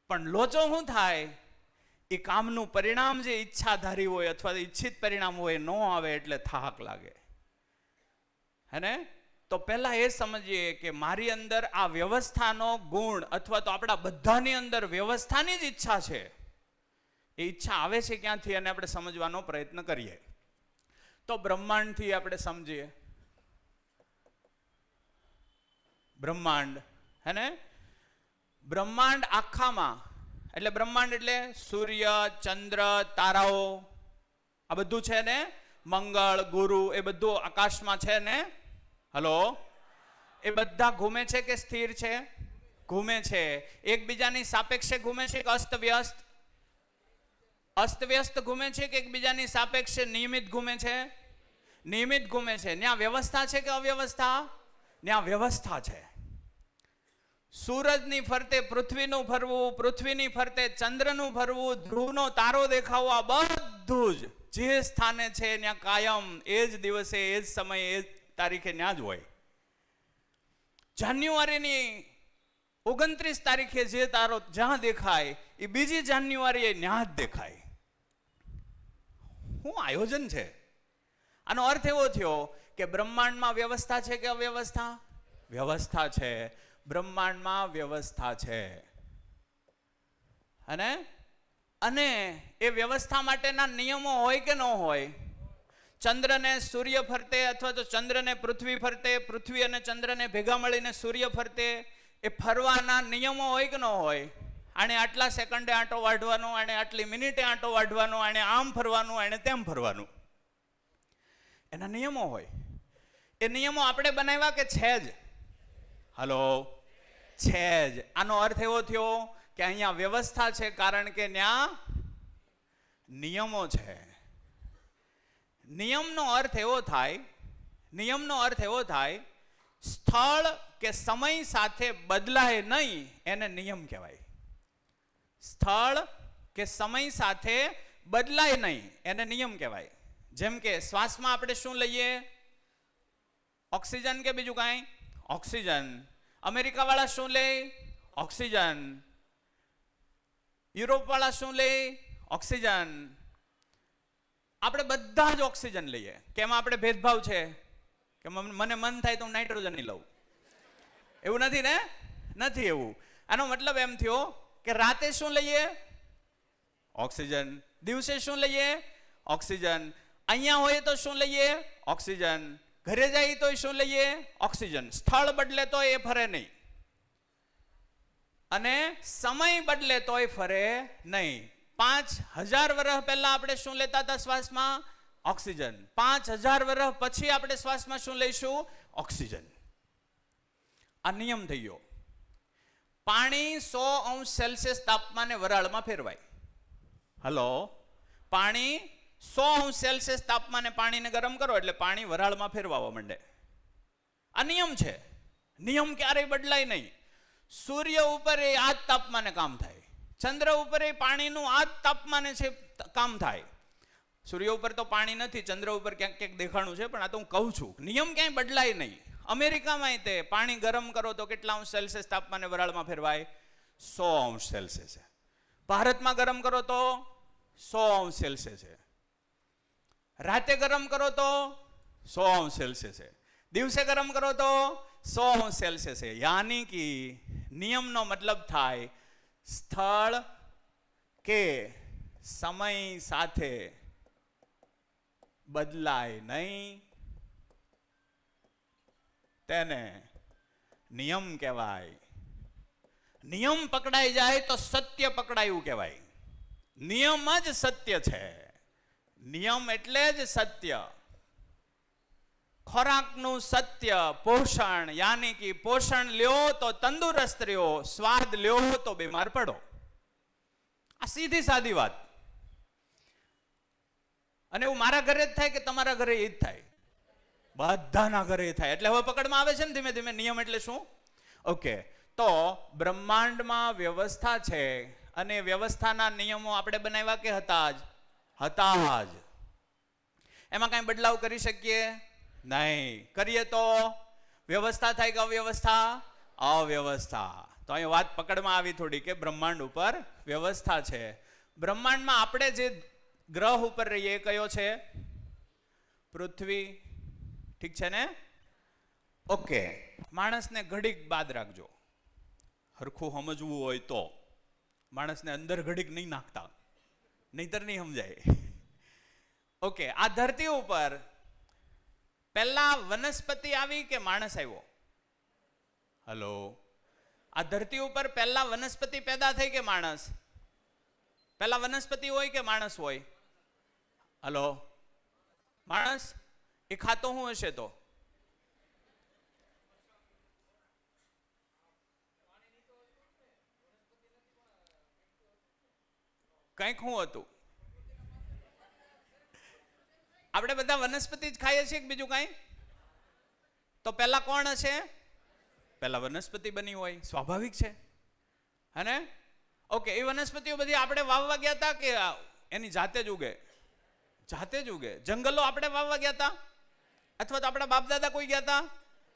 પણ લોચો શું થાય? એ કામનું પરિણામ જે ઈચ્છાધારી હોય અથવા ઈચ્છિત પરિણામ હોય ન આવે એટલે થાક લાગે. હે ને? તો પહેલા એ સમજીએ કે મારી અંદર આ વ્યવસ્થાનો ગુણ અથવા તો આપણા બધાની અંદર વ્યવસ્થાની જ ઈચ્છા છે. એ ઈચ્છા આવે છે ક્યાંથી અને આપણે સમજવાનો પ્રયત્ન કરીએ. તો બ્રહ્માંડથી આપણે સમજીએ. બ્રહ્માંડ, હે ને? બ્રહ્માંડ આખામાં, એટલે બ્રહ્માંડ એટલે સૂર્ય, ચંદ્ર, તારાઓ, આ બધું છે ને. મંગળ, ગુરુ, એ બધું આકાશમાં છે ને. હલો, એ બધા ઘૂમે છે કે સ્થિર છે? ઘૂમે છે. એકબીજાની સાપેક્ષે ઘૂમે છે કે અસ્તવ્યસ્ત? અસ્તવ્યસ્ત ઘૂમે છે કે એકબીજાની સાપેક્ષે નિયમિત ઘૂમે છે? નિયમિત ઘૂમે છે. ત્યાં વ્યવસ્થા છે કે અવ્યવસ્થા? ત્યાં વ્યવસ્થા છે. સૂરજની ફરતે પૃથ્વીનું ફરવું, પૃથ્વીની ફરતે ચંદ્રનું ફરવું, ધ્રુવનો તારો દેખાવો, આ બધું જ જે સ્થાને છે ત્યાં કાયમ એ જ દિવસે, એ જ સમયે, એ જ તારીખે ત્યાં જ હોય. જાન્યુઆરીની 29 તારીખે જે તારો જ્યાં દેખાય એ બીજી જાન્યુઆરીએ ત્યાં જ દેખાય. શું આયોજન છે? આનો અર્થ એવો થયો કે બ્રહ્માંડમાં વ્યવસ્થા છે કે અવ્યવસ્થા? વ્યવસ્થા છે. બ્રહ્માંડમાં વ્યવસ્થા છે. અને એ વ્યવસ્થા માટેના નિયમો હોય કે ન હોય? ચંદ્રને સૂર્ય ફરતે અથવા તો ચંદ્રને પૃથ્વી ફરતે, પૃથ્વી અને ચંદ્રને ભેગા મળીને સૂર્ય ફરતે, એ ફરવાના નિયમો હોય કે ન હોય? આણે આટલા સેકન્ડે આંટો વાઢવાનો, આણે આટલી મિનિટે આંટો વાઢવાનો, આણે આમ ફરવાનું, આણે તેમ ફરવાનું. એના નિયમો હોય. એ નિયમો આપણે બનાવ્યા કે છે જ? હલો, છે જ. આનો અર્થ એવો થયો કે અહીંયા વ્યવસ્થા છે કારણ કે ત્યાં નિયમો છે. નિયમનો અર્થ એવો થાય, નિયમનો અર્થ એવો થાય સ્થળ કે સમય સાથે બદલાય નહીં એને નિયમ કહેવાય. સ્થળ કે સમય સાથે બદલાય નહીં એને નિયમ કહેવાય. જેમ કે શ્વાસમાં આપણે શું લઈએ? ઓક્સિજન કે બીજું કાંઈ? ઓક્સિજન. અમેરિકા વાળા શું લે? ઓક્સિજન. યુરોપ વાળા શું લે? ઓક્સિજન. આપણે બધા જ ઓક્સિજન લઈએ. કેમ આપણે ભેદભાવ છે કે મને મન થાય તો હું નાઇટ્રોજન નહીં લઉં? એવું નથી ને? નથી એવું. આનો મતલબ એમ થયો કે રાતે શું લઈએ? ઓક્સિજન. દિવસે શું લઈએ? ઓક્સિજન. અહીંયા હોય તો શું લઈએ? ઓક્સિજન. ઘરે જાય તો શું લઈએ? ઓક્સિજન. સ્થળ બદલે તો એ ફરે નહીં, અને સમય બદલે તોય ફરે નહીં. 5000 વર્ષ પહેલા આપણે શું લેતા હતા શ્વાસમાં? ઓક્સિજન. 5000 વર્ષ પછી આપણે શ્વાસમાં શું લઈશું? ઓક્સિજન. આ નિયમ થઈ ગયો. પાણી 100°C તાપમાને વરાળમાં ફેરવાય. હલો, પાણી 100°C તાપમાને પાણીને ગરમ કરો એટલે પાણી વરાળમાં ફેરવાવા માંડે. આ નિયમ છે. નિયમ ક્યારેય બદલાય નહીં. સૂર્ય ઉપર એ આ જ તાપમાને કામ થાય. ચંદ્ર ઉપર એ પાણીનું આ જ તાપમાને છે કામ થાય. સૂર્ય ઉપર તો પાણી નથી, ચંદ્ર ઉપર ક્યાંક ક્યાંક દેખાણું છે, પણ આ તો હું કહું છું નિયમ ક્યાંય બદલાય નહીં. અમેરિકામાં તે પાણી ગરમ કરો તો કેટલા °C તાપમાને વરાળમાં ફેરવાય? 100°C છે. ભારતમાં ગરમ કરો તો 100°C છે. રાતે ગરમ કરો તો 100°C છે. દિવસે ગરમ કરો તો 100°C છે. યાની કે નિયમનો મતલબ થાય સ્થળ કે સમય સાથે બદલાય નહીં તેને નિયમ કહેવાય. નિયમ પકડાઈ જાય તો સત્ય પકડાયું કહેવાય. નિયમ જ સત્ય છે. નિયમ એટલે જ સત્ય. ખોરાકનું સત્ય, પોષણ, યાની કે પોષણ લ્યો તો તંદુરસ્ત રહ્યો, સ્વાદ લ્યો તો બીમાર પડો. આ સીધી સાદી વાત. અને એવું મારા ઘરે જ થાય કે તમારા ઘરે એ જ થાય? બધાના ઘરે થાય. એટલે હવે પકડમાં આવે છે ને ધીમે ધીમે. નિયમ એટલે શું? ઓકે, તો બ્રહ્માંડમાં વ્યવસ્થા છે અને વ્યવસ્થાના નિયમો આપણે બનાવ્યા કે હતા જ? હતા જ. એમાં કાંઈ બદલાવ કરી શકીએ નહીં. કરીએ તો વ્યવસ્થા થાય કે અવ્યવસ્થા? અવ્યવસ્થા. તો અહીં વાત પકડમાં આવી થોડી કે બ્રહ્માંડ ઉપર વ્યવસ્થા છે. બ્રહ્માંડમાં આપણે જે ગ્રહ ઉપર રહીએ એ કયો છે? પૃથ્વી. ઠીક છે ને? ઓકે, માણસને ઘડીક બાદ રાખજો, હરખું સમજવું હોય તો. માણસને અંદર ઘડીક નહીં નાખતા, નહીતર નહીં સમજાય. ઓકે, આ ધરતી ઉપર પહેલા વનસ્પતિ આવી કે માણસ આવ્યો? હલો, આ ધરતી ઉપર પહેલા વનસ્પતિ પેદા થઈ કે માણસ? પહેલા વનસ્પતિ હોય કે માણસ હોય? હલો, માણસ. એ ખાતો શું હશે તો? કંઈક શું હતું? આપણે બધા વનસ્પતિ જ ખાઈએ છીએ કે બીજું કાંઈ? તો પહેલા કોણ હશે? પહેલા વનસ્પતિ બની હોય, સ્વાભાવિક છે. હે? ઓકે, એ વનસ્પતિઓ બધી આપણે વાવવા ગયા હતા કે એની જાતે જ ઉગે? જાતે જ ઉગે. જંગલો આપણે વાવવા ગયા હતા અથવા તો આપણા બાપ દાદા કોઈ ગયા હતા?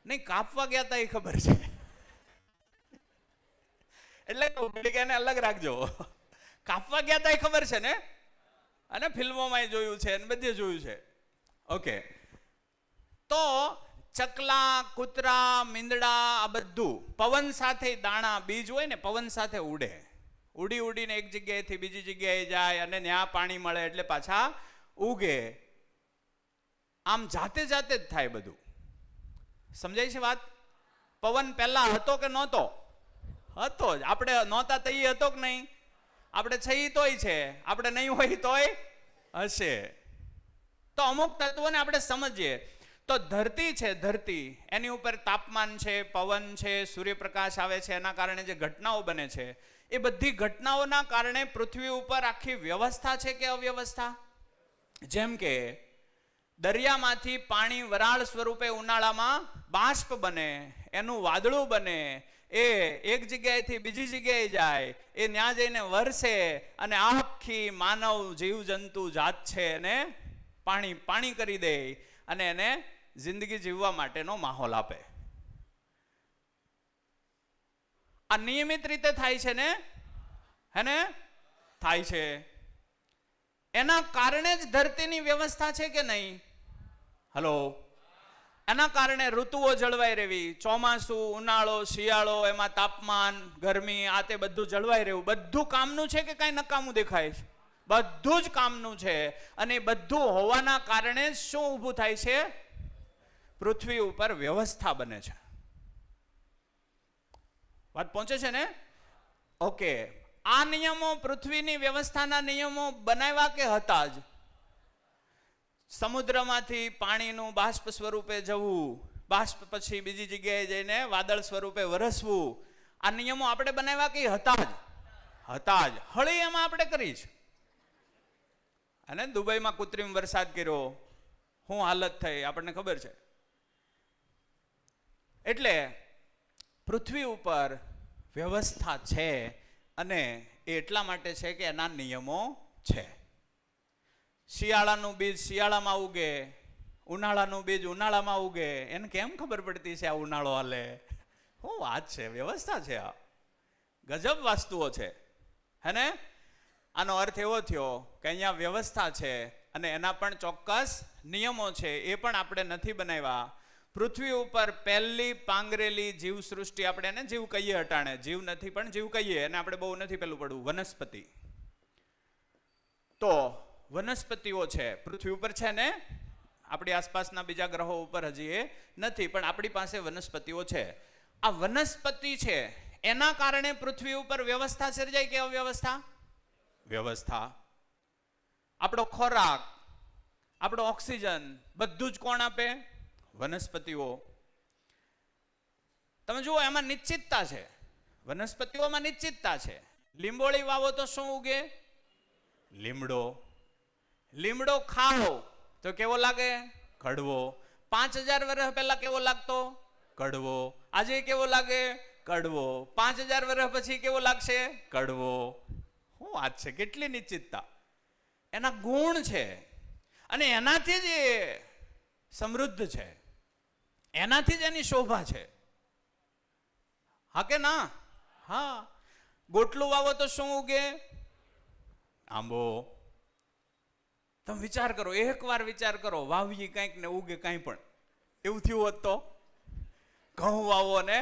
નહીં, કાપવા ગયા હતા એ ખબર છે. એટલે એને અલગ રાખજો. કાપવા ગયા હતા એ ખબર છે ને, અને ફિલ્મોમાં જોયું છે અને બધે જોયું છે. ઓકે, તો ચકલા, કૂતરા, મીંદડા આ બધું પવન સાથે, દાણા બીજ હોય ને, પવન સાથે ઉડે. ઉડી ઉડીને એક જગ્યાએથી બીજી જગ્યાએ જાય અને ત્યાં પાણી મળે એટલે પાછા ઉગે. આમ જાતે જાતે જ થાય બધું. સમજાય છે વાત? પવન પહેલા હતો કે નહોતો? હતો જ. આપણે નહોતા તો એ હતો કે નહીં? આપણે છે તોય છે, આપણે નહીં હોય તોય હશે. તો અમુક તત્વોને આપણે સમજીએ તો ધરતી છે, ધરતી એની ઉપર તાપમાન છે, પવન છે, સૂર્યપ્રકાશ આવે છે, એના કારણે જે ઘટનાઓ બને છે એ બધી ઘટનાઓના કારણે પૃથ્વી ઉપર આખી વ્યવસ્થા છે કે અવ્યવસ્થા? જેમ કે દરિયામાંથી પાણી વરાળ સ્વરૂપે ઉનાળામાં બાષ્પ બને, એનું વાદળું બને, એ એક જગ્યાએથી બીજી જગ્યાએ જાય, એ ત્યાં જઈને વરસે અને આખી માનવ જીવજંતુ જાત છે એને પાણી પાણી કરી દે અને એને જિંદગી જીવવા માટેનો માહોલ આપે. આ નિયમિત રીતે થાય છે ને? હે ને? થાય છે. એના કારણે જ ધરતીની વ્યવસ્થા છે કે નહીં? હલો, એના કારણે ઋતુઓ જળવાઈ રહેવી, ચોમાસું, ઉનાળો, શિયાળો, એમાં તાપમાન, ગરમી, આ તે બધું જળવાઈ રહેવું. બધું કામનું છે કે કાંઈ નકામું દેખાય છે? બધું જ કામનું છે. અને બધું હોવાના કારણે શું ઊભું થાય છે? પૃથ્વી ઉપર વ્યવસ્થા બને છે. વાત પહોંચે છે ને? ઓકે, આ નિયમો, પૃથ્વીની વ્યવસ્થાના નિયમો બનાવ્યા કે હતા જ? સમુદ્રમાંથી પાણીનું બાષ્પ સ્વરૂપે જવું, બાષ્પ પછી બીજી જગ્યાએ જઈને વાદળ સ્વરૂપે વરસવું, આ નિયમો આપણે બનાવ્યા કે હતા જ? હતા જ. હળી એમાં આપણે કરી છે. અને દુબઈમાં કૃત્રિમ વરસાદ કર્યો, શું હાલત થઈ આપણને ખબર છે. એટલે પૃથ્વી ઉપર વ્યવસ્થા છે અને એ એટલા માટે છે કે એના નિયમો છે. શિયાળાનું બીજ શિયાળામાં ઉગે, ઉનાળાનું બીજ ઉનાળામાં ઉગે. એને કેમ ખબર પડતી છે આ ઉનાળો હાલે? શું વાત છે, વ્યવસ્થા છે. આ ગજબ વાસ્તુઓ છે. હે ને? આનો અર્થ એવો થયો કે અહીંયા વ્યવસ્થા છે અને એના પણ ચોક્કસ નિયમો છે. એ પણ આપણે નથી બનાવ્યા. પૃથ્વી ઉપર પહેલી પાંગરેલી જીવ સૃષ્ટિ, આપણે એને જીવ કહીએ અટાણે, જીવ નથી પણ જીવ કહીએ, અને આપણે બહુ નથી પેલું પડવું, વનસ્પતિ. તો વનસ્પતિઓ છે પૃથ્વી ઉપર છે ને? આપણી આસપાસના બીજા ગ્રહો ઉપર હજી એ નથી, પણ આપણી પાસે વનસ્પતિઓ છે. આ વનસ્પતિ છે એના કારણે પૃથ્વી ઉપર વ્યવસ્થા સર્જાય કે અવ્યવસ્થા? વ્યવસ્થા. આપણો ખોરાક, આપણો ઓક્સિજન બધું જ કોણ આપે? વનસ્પતિઓ. તમે જુઓ, એમાં નિશ્ચિતતા છે. વનસ્પતિઓમાં નિશ્ચિતતા છે. લીંબોળી વાવો તો શું ઉગે? લીમડો. લીમડો ખાઓ તો કેવો લાગે? કડવો. 5000 વર્ષ પહેલા કેવો લાગતો? કડવો. આજે કેવો લાગે? કડવો. 5000 વર્ષ પછી કેવો લાગશે? કડવો. શું વાત છે, કેટલી નિશ્ચિતતા! એના ગુણ છે અને એનાથી જ એ સમૃદ્ધ છે, એનાથી જ એની શોભા છે. હા કે ના? હા. ગોટલું વાવો તો શું ઉગે? આંબો. તમે વિચાર કરો, એકવાર વિચાર કરો, વાવીએ કંઈક ને ઉગે કંઈ પણ. એવું થયું હોત તો? ઘઉં વાવો ને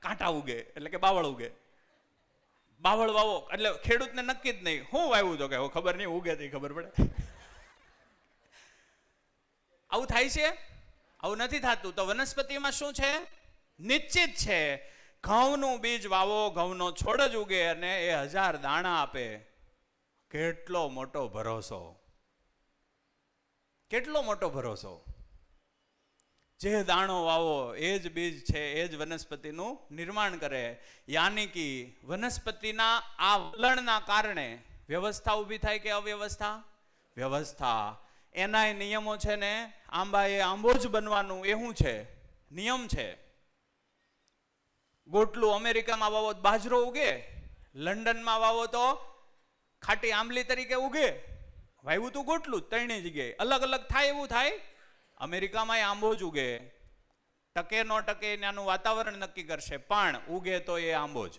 કાંટા ઉગે, એટલે કે બાવળ ઉગે. બાવળ વાવો એટલે ખેડૂતને નક્કી જ નહીં શું વાવ્યું, તો કે ખબર નહીં, ઉગે તે ખબર પડે. આવું થાય છે? આવું નથી થતું. તો વનસ્પતિમાં શું છે? નિશ્ચિત છે. ઘઉંનું બીજ વાવો, ઘઉંનો છોડ જ ઉગે અને એ 1000 દાણા આપે. કેટલો મોટો ભરોસો! કેટલો મોટો ભરોસો! જે દાણો વાવો એ જ બીજ છે, એ જ વનસ્પતિનું નિર્માણ કરે. યાની કે વનસ્પતિના આ વલણના કારણે વ્યવસ્થા ઊભી થાય કે અવ્યવસ્થા? વ્યવસ્થા. એના નિયમો છે ને, આંબાએ આંબો જ બનવાનું એ શું છે? નિયમ છે. ગોટલું અમેરિકામાં વાવો તો બાજરો ઉગે, લંડનમાં વાવો તો ખાટી આંબલી તરીકે ઉગે. વાવ્યું તું ગોટલું જ, ત્રણેય જગ્યાએ અલગ અલગ થાય એવું થાય. અમેરિકામાં આંબો જ ઉગે. ટકે ન ટકે એનું વાતાવરણ નક્કી કરશે, પણ ઉગે તો એ આંબો જ.